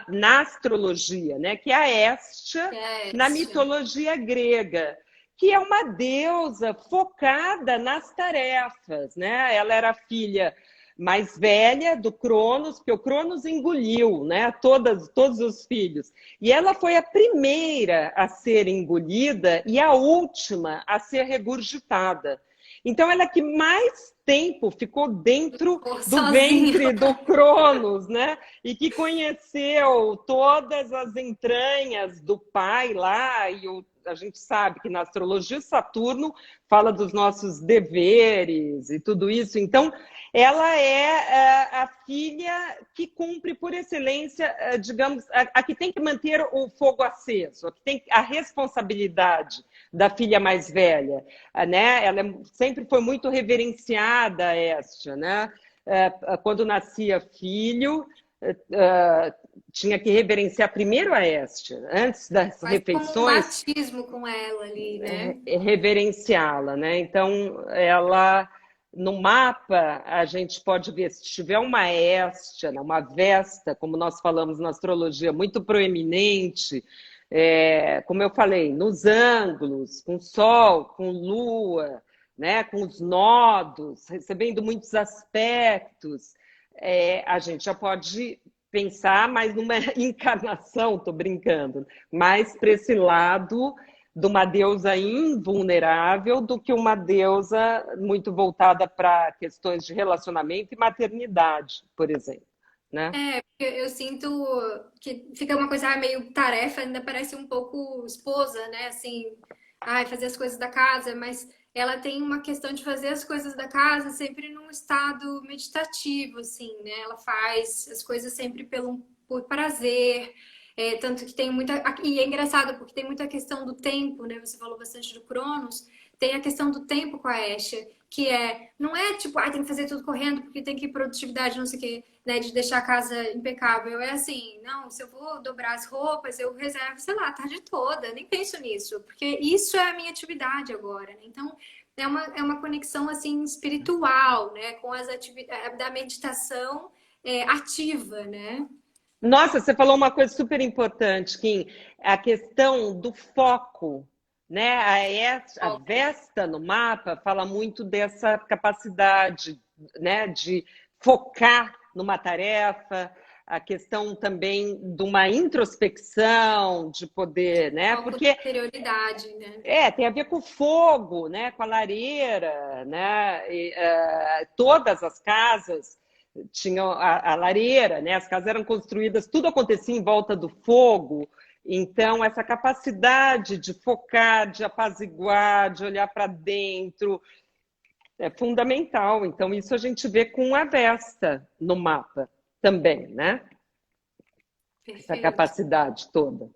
Speaker 1: Na astrologia, né? Que é a Hestia, na mitologia grega, que é uma deusa focada nas tarefas, né? Ela era filha mais velha do Cronos, porque o Cronos engoliu, né, todos os filhos. E ela foi a primeira a ser engolida e a última a ser regurgitada. Então, ela que mais tempo ficou dentro do
Speaker 2: Sozinha.
Speaker 1: ventre do Cronos, né? E que conheceu todas as entranhas do pai lá, e a gente sabe que na astrologia Saturno fala dos nossos deveres e tudo isso. Então, ela é a filha que cumpre por excelência, digamos, a que tem que manter o fogo aceso, a que tem a responsabilidade da filha mais velha, né? Ela sempre foi muito reverenciada, a Hestia, né? Quando nascia filho, tinha que reverenciar primeiro a Hestia, antes das
Speaker 2: Quase como um
Speaker 1: refeições,
Speaker 2: batismo com ela ali, né?
Speaker 1: reverenciá-la, né? Então, ela, no mapa, a gente pode ver, se tiver uma Hestia, né, uma Vesta, como nós falamos na astrologia, muito proeminente, como eu falei, nos ângulos, com Sol, com Lua, né, com os nodos, recebendo muitos aspectos, a gente já pode pensar mais numa encarnação, estou brincando, mais para esse lado de uma deusa invulnerável do que uma deusa muito voltada para questões de relacionamento e maternidade, por exemplo, né?
Speaker 2: Eu sinto que fica uma coisa meio tarefa, ainda parece um pouco esposa, né? Assim, ai, fazer as coisas da casa, mas ela tem uma questão de fazer as coisas da casa sempre num estado meditativo, assim, né? Ela faz as coisas sempre por prazer, tanto que tem muita... E é engraçado, porque tem muita questão do tempo, né? Você falou bastante do Cronos, tem a questão do tempo com a Esha, que não é tipo, tem que fazer tudo correndo, porque tem que ir produtividade, não sei o quê, né, de deixar a casa impecável. É assim, não, se eu vou dobrar as roupas, eu reservo, sei lá, a tarde toda, nem penso nisso, porque isso é a minha atividade agora, né? Então, é uma conexão, assim, espiritual, né, com as atividades da meditação ativa, né?
Speaker 1: Nossa, você falou uma coisa super importante, Kim, a questão do foco, né? A Vesta no mapa fala muito dessa capacidade, né, de focar numa tarefa, a questão também de uma introspecção, de poder, né?
Speaker 2: Foco
Speaker 1: Porque
Speaker 2: na interioridade, né?
Speaker 1: tem a ver com o fogo, né? Com a lareira, né? Todas as casas tinham a lareira, né? As casas eram construídas, tudo acontecia em volta do fogo. Então, essa capacidade de focar, de apaziguar, de olhar para dentro, é fundamental. Então, isso a gente vê com a Vesta no mapa também, né? Essa
Speaker 2: Perfeito.
Speaker 1: capacidade toda.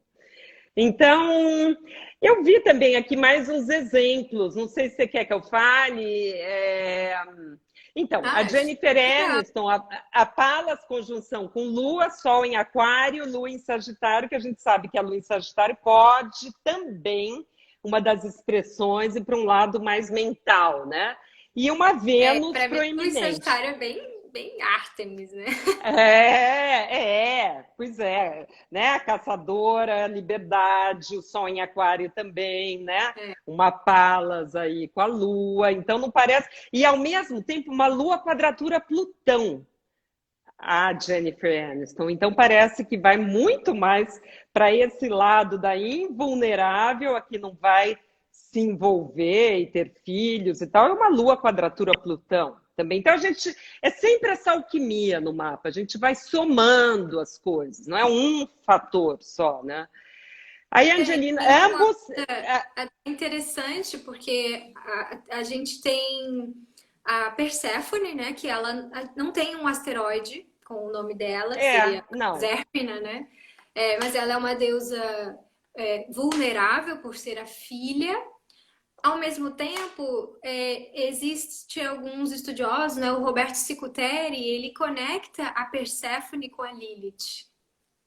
Speaker 1: Então, eu vi também aqui mais uns exemplos. Não sei se você quer que eu fale. Então, a Jennifer
Speaker 2: Legal.
Speaker 1: Aniston, a Palas conjunção com Lua, Sol em Aquário, Lua em Sagitário, que a gente sabe que a Lua em Sagitário pode também, uma das expressões, ir para um lado mais mental, né? E uma Vênus
Speaker 2: Para mim, o
Speaker 1: proeminente.
Speaker 2: Sagitário é bem Ártemis, né?
Speaker 1: Pois é, né? A caçadora, a liberdade, o sol em aquário também, né? Uma Palas aí com a Lua, então não parece. E ao mesmo tempo, uma Lua quadratura Plutão, a Jennifer Aniston. Então parece que vai muito mais para esse lado da invulnerável, a que não vai se envolver e ter filhos e tal. É uma Lua quadratura Plutão também. Então a gente é sempre essa alquimia no mapa. A gente vai somando as coisas, não é um fator só, né? Aí, Angelina,
Speaker 2: E uma
Speaker 1: ambos.
Speaker 2: coisa interessante, porque a gente tem a Perséfone, né? Que ela não tem um asteroide com o nome dela, que seria
Speaker 1: Não.
Speaker 2: Zérfina, né? Mas ela é uma deusa vulnerável por ser a filha. Ao mesmo tempo, existe alguns estudiosos, né? O Roberto Cicuteri, ele conecta a Perséfone com a Lilith.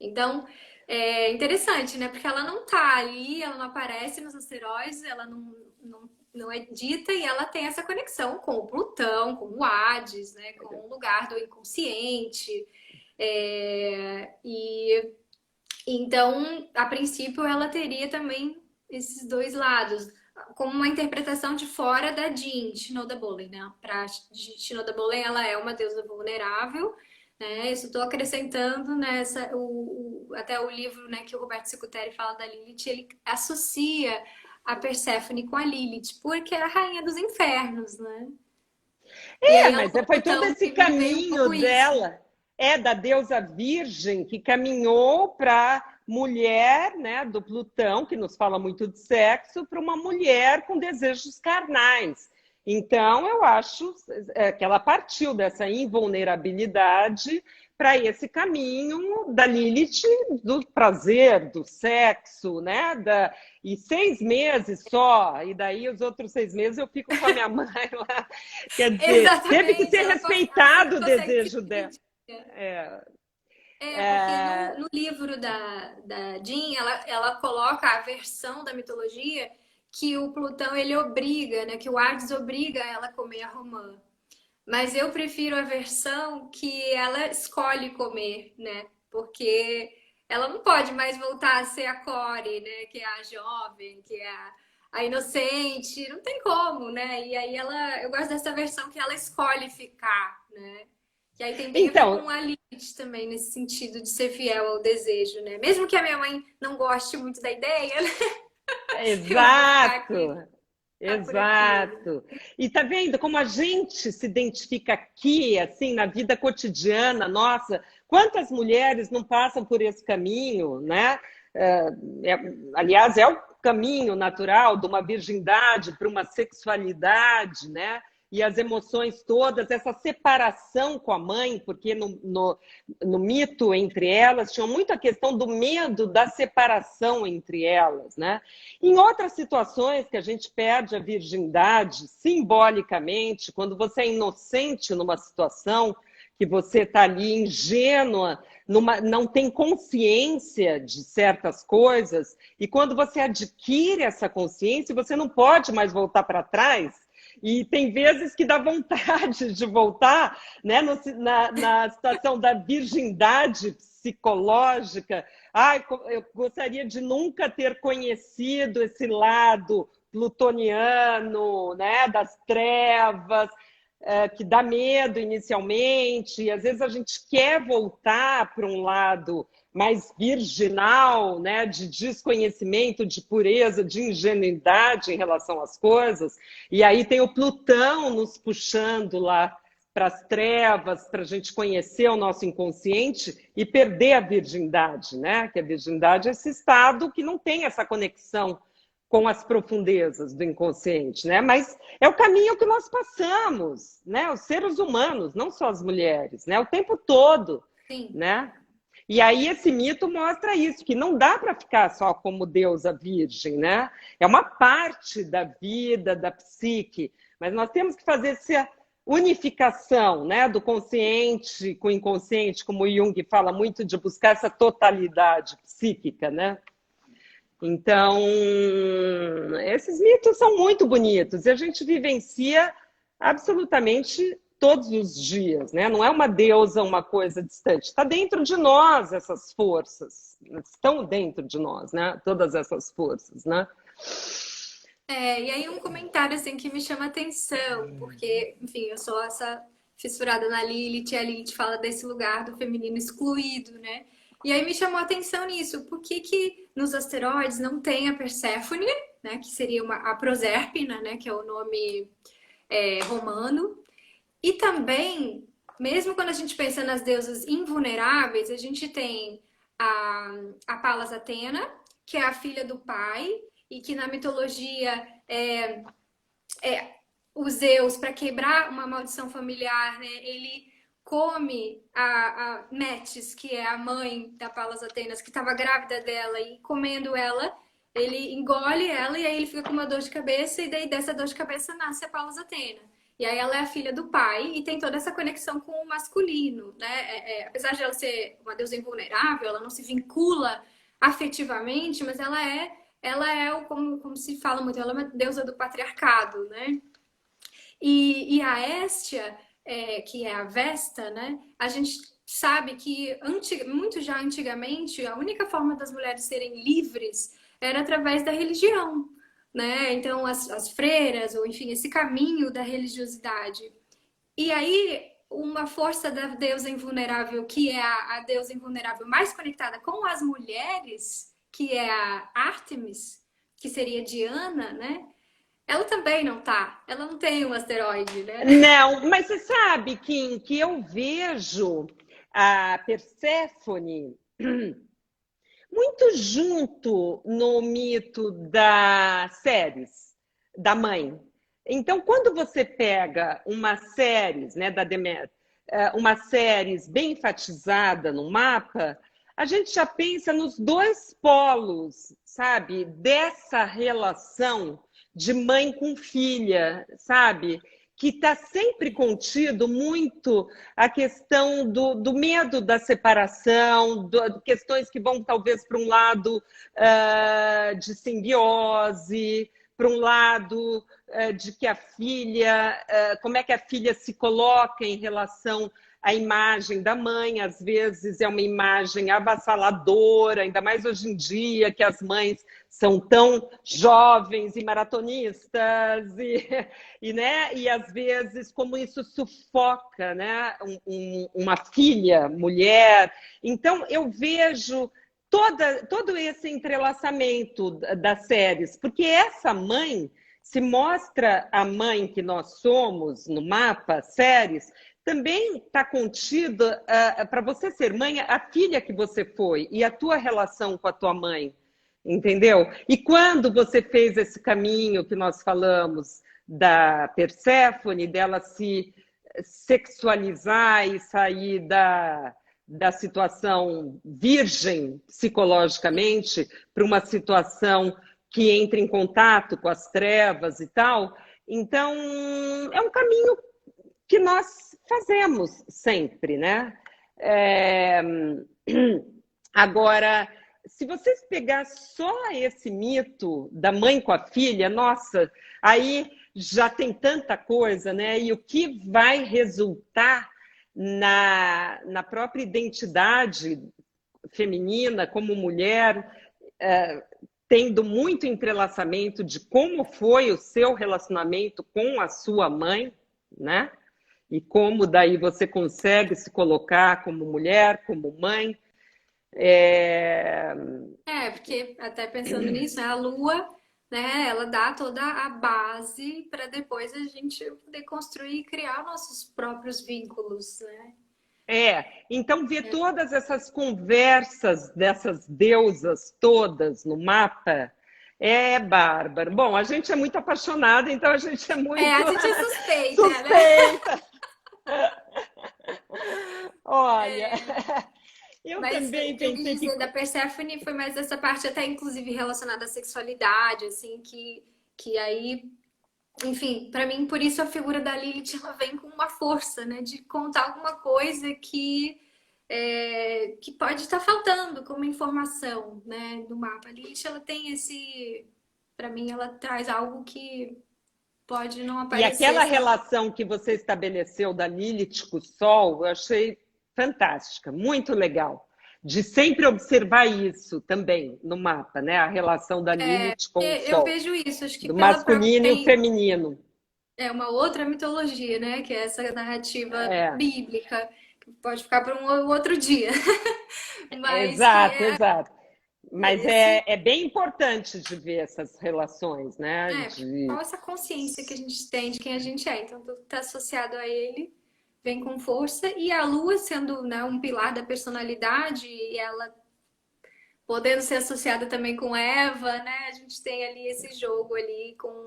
Speaker 2: Então, é interessante, né? Porque ela não tá ali, ela não aparece nos asteroides, ela não é dita e ela tem essa conexão com o Plutão, com o Hades, né? Com o lugar do inconsciente. E então, a princípio, ela teria também esses dois lados. como uma interpretação de fora da Jean Shinoda Bolen, né? Para Shinoda Bolen, ela é uma deusa vulnerável, né? Isso estou acrescentando nessa até o livro, né, que o Roberto Secuteri fala da Lilith, ele associa a Perséfone com a Lilith, porque é a rainha dos infernos, né?
Speaker 1: Mas foi todo esse caminho dela, da deusa virgem, que caminhou para mulher, né, do Plutão, que nos fala muito de sexo, para uma mulher com desejos carnais. Então, eu acho que ela partiu dessa invulnerabilidade para esse caminho da Lilith, do prazer, do sexo, né? E 6 meses só, e daí os outros 6 meses eu fico com a minha mãe lá. Quer dizer, teve que ser respeitado o desejo dela.
Speaker 2: Porque no livro da Jean, ela coloca a versão da mitologia que o Plutão, ele obriga, né? Que o Hades obriga ela a comer a romã. Mas eu prefiro a versão que ela escolhe comer, né? Porque ela não pode mais voltar a ser a Core, né? Que é a jovem, que é a inocente. Não tem como, né? E aí eu gosto dessa versão que ela escolhe ficar, né? Que aí tem bem a ver com a Lilith também, nesse sentido de ser fiel ao desejo, né? Mesmo que a minha mãe não goste muito da ideia, né?
Speaker 1: Exato. Exato. E tá vendo como a gente se identifica aqui, assim, na vida cotidiana, nossa, quantas mulheres não passam por esse caminho, né? Aliás, é o caminho natural de uma virgindade para uma sexualidade, né? E as emoções todas, essa separação com a mãe, porque no mito entre elas tinha muito a questão do medo da separação entre elas, né? Em outras situações que a gente perde a virgindade, simbolicamente, quando você é inocente numa situação, que você está ali ingênua, não tem consciência de certas coisas, e quando você adquire essa consciência, você não pode mais voltar para trás. E tem vezes que dá vontade de voltar, né, na situação da virgindade psicológica. Eu gostaria de nunca ter conhecido esse lado plutoniano, né, das trevas, que dá medo inicialmente. E às vezes a gente quer voltar para um lado mais virginal, né, de desconhecimento, de pureza, de ingenuidade em relação às coisas. E aí tem o Plutão nos puxando lá para as trevas, para a gente conhecer o nosso inconsciente e perder a virgindade, né? Que a virgindade é esse estado que não tem essa conexão com as profundezas do inconsciente, né? Mas é o caminho que nós passamos, né? Os seres humanos, não só as mulheres, né? O tempo todo,
Speaker 2: Sim.
Speaker 1: Né? E aí esse mito mostra isso, que não dá para ficar só como deusa virgem, né? É uma parte da vida, da psique, mas nós temos que fazer essa unificação, né, do consciente com o inconsciente, como o Jung fala muito de buscar essa totalidade psíquica, né? Então, esses mitos são muito bonitos e a gente vivencia absolutamente todos os dias, né? Não é uma deusa, uma coisa distante. Está dentro de nós essas forças, estão dentro de nós, né? Todas essas forças, né?
Speaker 2: E aí um comentário assim que me chama atenção, porque, enfim, eu sou essa fissurada na Lilith, e a Lilith fala desse lugar do feminino excluído, né? E aí me chamou a atenção nisso, por que nos asteroides não tem a Perséfone, né? Que seria a Proserpina, né? Que é o nome romano. E também, mesmo quando a gente pensa nas deusas invulneráveis, a gente tem a Palas Atena, que é a filha do pai, e que na mitologia o Zeus, para quebrar uma maldição familiar, né, ele come a Metis, que é a mãe da Palas Atenas, que estava grávida dela, e comendo ela, ele engole ela e aí ele fica com uma dor de cabeça, e daí dessa dor de cabeça nasce a Palas Atena. E aí ela é a filha do pai e tem toda essa conexão com o masculino, né? Apesar de ela ser uma deusa invulnerável, ela não se vincula afetivamente, mas ela é como se fala muito, ela é uma deusa do patriarcado, né? E a Hestia, que é a Vesta, né? A gente sabe que muito já antigamente a única forma das mulheres serem livres era através da religião, né? Então, as freiras, ou enfim, esse caminho da religiosidade. E aí, uma força da deusa invulnerável, que é a deusa invulnerável mais conectada com as mulheres, que é a Ártemis, que seria Diana, né? Ela também não tá. Ela não tem um asteroide, né?
Speaker 1: Não, mas você sabe, Kim, que eu vejo a Perséfone muito junto no mito da Ceres, da mãe. Então, quando você pega uma Ceres, né, da Deméter, uma Ceres bem enfatizada no mapa, a gente já pensa nos dois polos, sabe, dessa relação de mãe com filha, sabe? Que está sempre contido muito a questão do medo da separação, questões que vão talvez para um lado de simbiose, para um lado de que a filha, como é que a filha se coloca em relação à imagem da mãe, às vezes é uma imagem avassaladora, ainda mais hoje em dia que as mães são tão jovens e maratonistas né? E às vezes como isso sufoca, né? Uma filha, mulher. Então eu vejo todo esse entrelaçamento das séries, porque essa mãe se mostra a mãe que nós somos no mapa, séries, também está contida para você ser mãe, a filha que você foi e a tua relação com a tua mãe. Entendeu? E quando você fez esse caminho que nós falamos da Perséfone, dela se sexualizar e sair da situação virgem psicologicamente para uma situação que entra em contato com as trevas e tal, então é um caminho que nós fazemos sempre, né? Agora, se vocês pegar só esse mito da mãe com a filha, nossa, aí já tem tanta coisa, né? E o que vai resultar na própria identidade feminina como mulher, tendo muito entrelaçamento de como foi o seu relacionamento com a sua mãe, né? E como daí você consegue se colocar como mulher, como mãe.
Speaker 2: Porque até pensando nisso, né, a Lua, né, ela dá toda a base para depois a gente poder construir e criar nossos próprios vínculos, né?
Speaker 1: Então ver todas essas conversas dessas deusas todas no mapa é bárbaro. Bom, a gente é muito apaixonada, então a gente é muito
Speaker 2: a gente é suspeita,
Speaker 1: suspeita. Né? Olha, eu
Speaker 2: mas
Speaker 1: também
Speaker 2: o que eu
Speaker 1: pensei
Speaker 2: quis dizer da Perséfone foi mais essa parte até inclusive relacionada à sexualidade, assim, que aí, enfim, para mim, por isso a figura da Lilith, ela vem com uma força, né, de contar alguma coisa que pode estar faltando como informação, né, no mapa. A Lilith, ela tem esse, para mim, ela traz algo que pode não
Speaker 1: E
Speaker 2: aparecer.
Speaker 1: aquela relação que você estabeleceu da Lilith com o Sol, eu achei fantástica, muito legal. De sempre observar isso também no mapa, né? A relação da Lilith com o
Speaker 2: Eu
Speaker 1: Sol,
Speaker 2: vejo isso, acho que
Speaker 1: do
Speaker 2: pela própria.
Speaker 1: masculino e o feminino.
Speaker 2: É uma outra mitologia, né? Que é essa narrativa
Speaker 1: É,
Speaker 2: bíblica, que pode ficar para um outro dia. Mas que
Speaker 1: exato,
Speaker 2: é
Speaker 1: exato. Mas
Speaker 2: esse.
Speaker 1: é bem importante de ver essas relações, né?
Speaker 2: Qual essa consciência que a gente tem de quem a gente é. Então, tudo que está associado a ele vem com força. E a Lua, sendo, né, um pilar da personalidade, e ela podendo ser associada também com Eva, né? A gente tem ali esse jogo ali com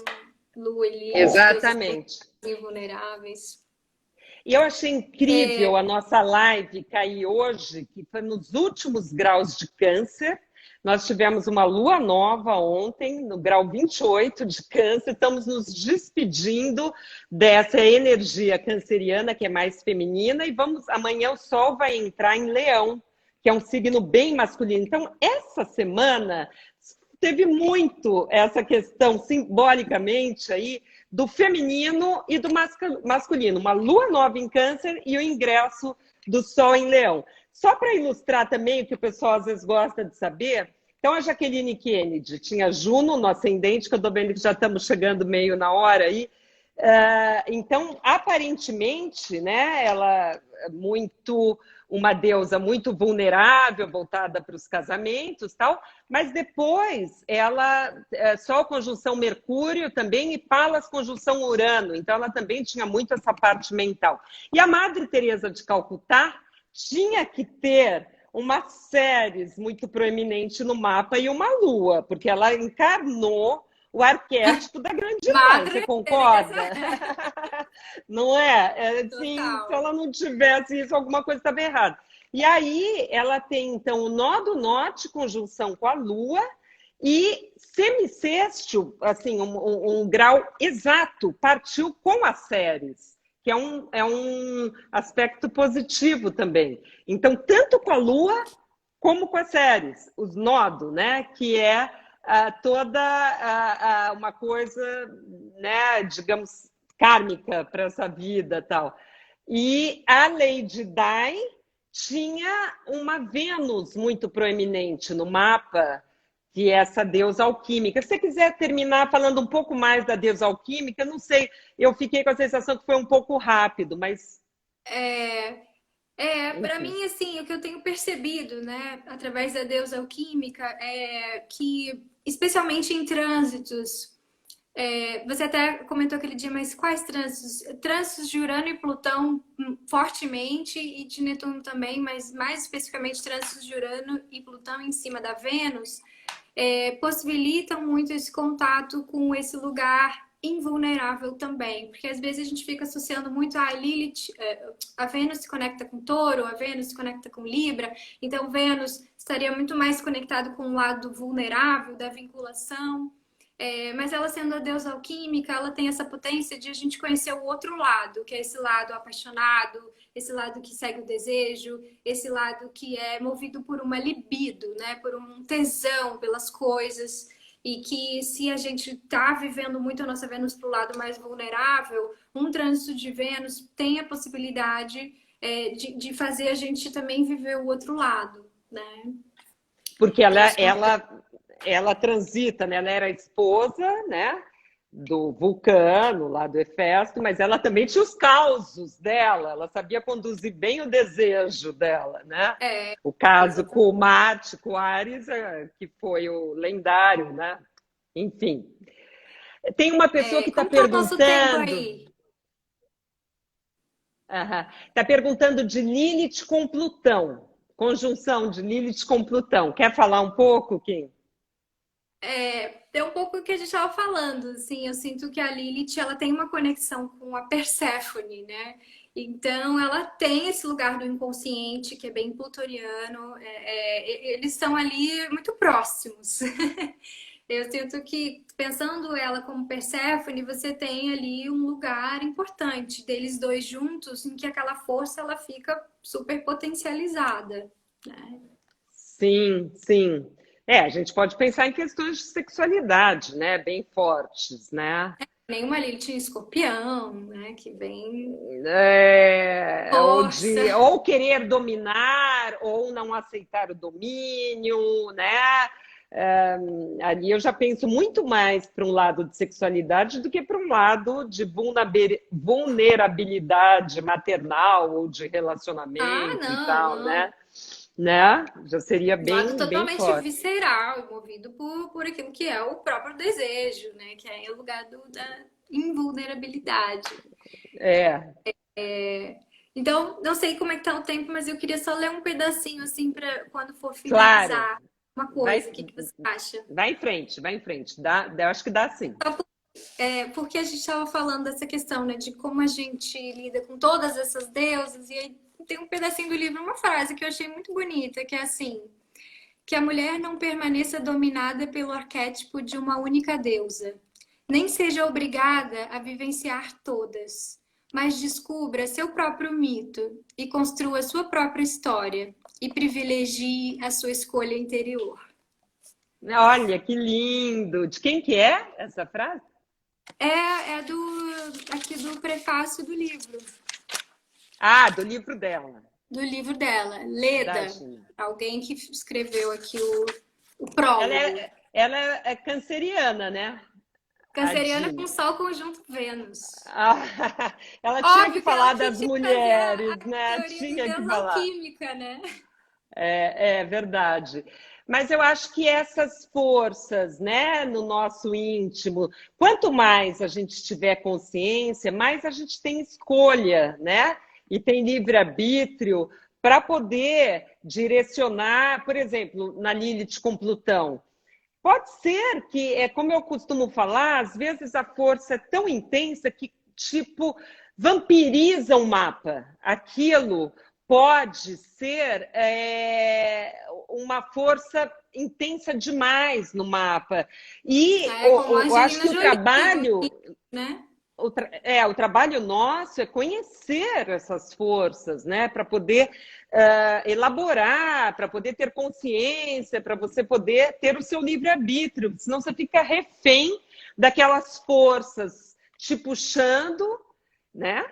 Speaker 2: Lua e Lilith, coisas
Speaker 1: Exatamente.
Speaker 2: invulneráveis.
Speaker 1: E eu achei incrível a nossa live cair hoje, que foi nos últimos graus de Câncer. Nós tivemos uma lua nova ontem, no grau 28 de Câncer. Estamos nos despedindo dessa energia canceriana, que é mais feminina. E amanhã o Sol vai entrar em Leão, que é um signo bem masculino. Então, essa semana teve muito essa questão simbolicamente aí do feminino e do masculino. Uma lua nova em Câncer e o ingresso do Sol em Leão. Só para ilustrar também, o que o pessoal às vezes gosta de saber, Então, a Jaqueline Kennedy tinha Juno no ascendente, que eu estou vendo que já estamos chegando meio na hora aí. Então, aparentemente, né, ela é muito uma deusa muito vulnerável, voltada para os casamentos, tal. Mas depois, ela Sol conjunção Mercúrio também e Palas conjunção Urano. Então, ela também tinha muito essa parte mental. E a Madre Teresa de Calcutá tinha que ter uma Ceres muito proeminente no mapa e uma Lua, porque ela encarnou o arquétipo da grande mãe. Você concorda? Não é? Assim, se ela não tivesse isso, alguma coisa estava errada. E aí ela tem, então, o nó do norte, conjunção com a Lua, e semicêstio, assim, um grau exato, partiu com a Ceres, que é um aspecto positivo também. Então, tanto com a Lua como com a Ceres, os nodos, né? Que é toda uma coisa, né, digamos, kármica para essa vida tal. E a Lady Di tinha uma Vênus muito proeminente no mapa, que é essa deusa alquímica. Se você quiser terminar falando um pouco mais da deusa alquímica, não sei, eu fiquei com a sensação que foi um pouco rápido, mas...
Speaker 2: Para mim, assim, o que eu tenho percebido, né, através da deusa alquímica, é que, especialmente em trânsitos, você até comentou aquele dia, mas quais trânsitos? Trânsitos de Urano e Plutão fortemente, e de Netuno também, mas mais especificamente trânsitos de Urano e Plutão em cima da Vênus, possibilitam muito esse contato com esse lugar invulnerável também, porque às vezes a gente fica associando muito a Lilith, a Vênus se conecta com Touro, a Vênus se conecta com Libra, então Vênus estaria muito mais conectado com o lado vulnerável da vinculação, mas ela sendo a deusa alquímica, ela tem essa potência de a gente conhecer o outro lado, que é esse lado apaixonado, esse lado que segue o desejo, esse lado que é movido por uma libido, né? Por um tesão pelas coisas. E que se a gente está vivendo muito a nossa Vênus para o lado mais vulnerável, um trânsito de Vênus tem a possibilidade de fazer a gente também viver o outro lado, né?
Speaker 1: Porque ela transita, né? Ela era esposa, né? Do Vulcano, lá do Hefesto, mas ela também tinha os causos dela, ela sabia conduzir bem o desejo dela, né? O caso com o Marte, com o Ares, que foi o lendário, né? Enfim. Tem uma pessoa que está perguntando... Está perguntando de Lilith com Plutão. Conjunção de Lilith com Plutão. Quer falar um pouco, Kim?
Speaker 2: É um pouco o que a gente estava falando, assim, eu sinto que a Lilith, ela tem uma conexão com a Perséfone, né? Então, ela tem esse lugar do inconsciente, que é bem plutoriano, eles estão ali muito próximos. Eu sinto que, pensando ela como Perséfone, você tem ali um lugar importante deles dois juntos, em que aquela força, ela fica super potencializada, né?
Speaker 1: Sim, sim. A gente pode pensar em questões de sexualidade, né? Bem fortes, né?
Speaker 2: Nenhuma Lilith em Escorpião, né? Que vem...
Speaker 1: ou querer dominar, ou não aceitar o domínio, né? Ali eu já penso muito mais para um lado de sexualidade do que para um lado de vulnerabilidade maternal ou de relacionamento e tal,
Speaker 2: não.
Speaker 1: Né? Já seria bem,
Speaker 2: lado totalmente
Speaker 1: bem forte.
Speaker 2: visceral, movido por aquilo que é o próprio desejo, né? Que é o lugar da invulnerabilidade. Então, não sei como é que tá o tempo, mas eu queria só ler um pedacinho, assim, para quando for finalizar uma coisa. O que você acha?
Speaker 1: Vai em frente, vai em frente. Eu acho que dá sim.
Speaker 2: Porque a gente estava falando dessa questão, né? De como a gente lida com todas essas deusas, e aí tem um pedacinho do livro, uma frase que eu achei muito bonita, que é assim: que a mulher não permaneça dominada pelo arquétipo de uma única deusa, nem seja obrigada a vivenciar todas, mas descubra seu próprio mito e construa sua própria história e privilegie a sua escolha interior.
Speaker 1: Olha, que lindo! De quem que é essa frase?
Speaker 2: Aqui do prefácio do livro.
Speaker 1: Do livro dela.
Speaker 2: Do livro dela, Leda. Alguém que escreveu aqui O
Speaker 1: Ela
Speaker 2: prólogo.
Speaker 1: é canceriana, né? A
Speaker 2: Canceriana
Speaker 1: Jean.
Speaker 2: com Sol conjunto Vênus.
Speaker 1: Ah, ela tinha que
Speaker 2: Óbvio que ela
Speaker 1: falar
Speaker 2: tinha
Speaker 1: das
Speaker 2: que trazer a
Speaker 1: mulheres, né?
Speaker 2: teoria do
Speaker 1: Tinha que
Speaker 2: Deus
Speaker 1: falar.
Speaker 2: alquímica, né?
Speaker 1: É verdade. Mas eu acho que essas forças, né, no nosso íntimo, quanto mais a gente tiver consciência, mais a gente tem escolha, né? E tem livre-arbítrio para poder direcionar, por exemplo, na Lilith com Plutão. Pode ser que, como eu costumo falar, às vezes a força é tão intensa que, tipo, vampiriza o mapa. Aquilo pode ser uma força intensa demais no mapa. E
Speaker 2: É como a
Speaker 1: eu acho
Speaker 2: Angelina
Speaker 1: que o
Speaker 2: Jolie,
Speaker 1: trabalho
Speaker 2: né?
Speaker 1: o trabalho nosso é conhecer essas forças, né? Para poder elaborar, para poder ter consciência, para você poder ter o seu livre-arbítrio. Senão você fica refém daquelas forças te puxando, né?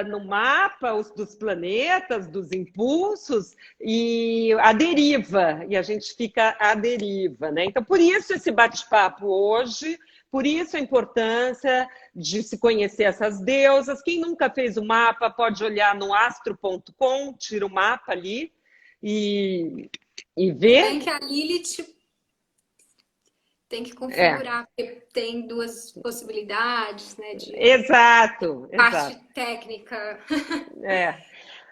Speaker 1: No mapa dos planetas, dos impulsos e a deriva, e a gente fica à deriva, né? Então, por isso esse bate-papo hoje, por isso a importância de se conhecer essas deusas. Quem nunca fez o mapa pode olhar no astro.com, tira o mapa ali e
Speaker 2: Se bem
Speaker 1: ver.
Speaker 2: que a Lilith tem que
Speaker 1: É,
Speaker 2: configurar, porque tem duas possibilidades, né? De
Speaker 1: exato,
Speaker 2: parte
Speaker 1: exato.
Speaker 2: técnica.
Speaker 1: É.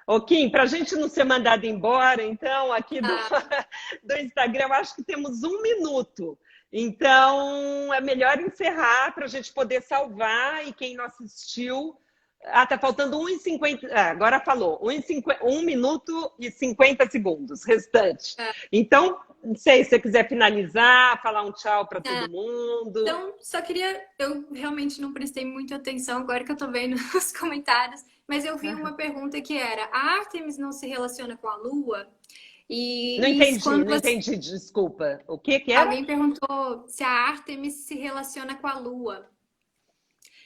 Speaker 1: Ô, Kim, para a gente não ser mandado embora, então, aqui do,
Speaker 2: Ah,
Speaker 1: do Instagram, eu acho que temos 1 minuto. Então, é melhor encerrar para a gente poder salvar e quem não assistiu. Ah, tá faltando 1 e 50. Ah, agora falou. 1 minuto e 50 segundos restante.
Speaker 2: é.
Speaker 1: Então, não sei se você quiser finalizar, falar um tchau para todo mundo.
Speaker 2: Então, só queria. Eu realmente não prestei muita atenção agora que eu tô vendo os comentários, mas eu vi uma pergunta que era: a Artemis não se relaciona com a Lua?
Speaker 1: Não
Speaker 2: E
Speaker 1: entendi,
Speaker 2: quando
Speaker 1: não
Speaker 2: você...
Speaker 1: entendi, desculpa. O que que era?
Speaker 2: alguém perguntou se a Artemis se relaciona com a Lua.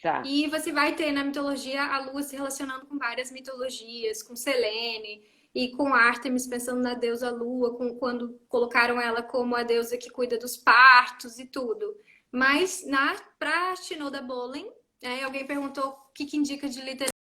Speaker 1: Tá.
Speaker 2: E você vai ter na mitologia a Lua se relacionando com várias mitologias, com Selene e com Ártemis, pensando na deusa Lua, quando colocaram ela como a deusa que cuida dos partos e tudo. Mas para Shinoda Bolen, alguém perguntou o que indica de literatura.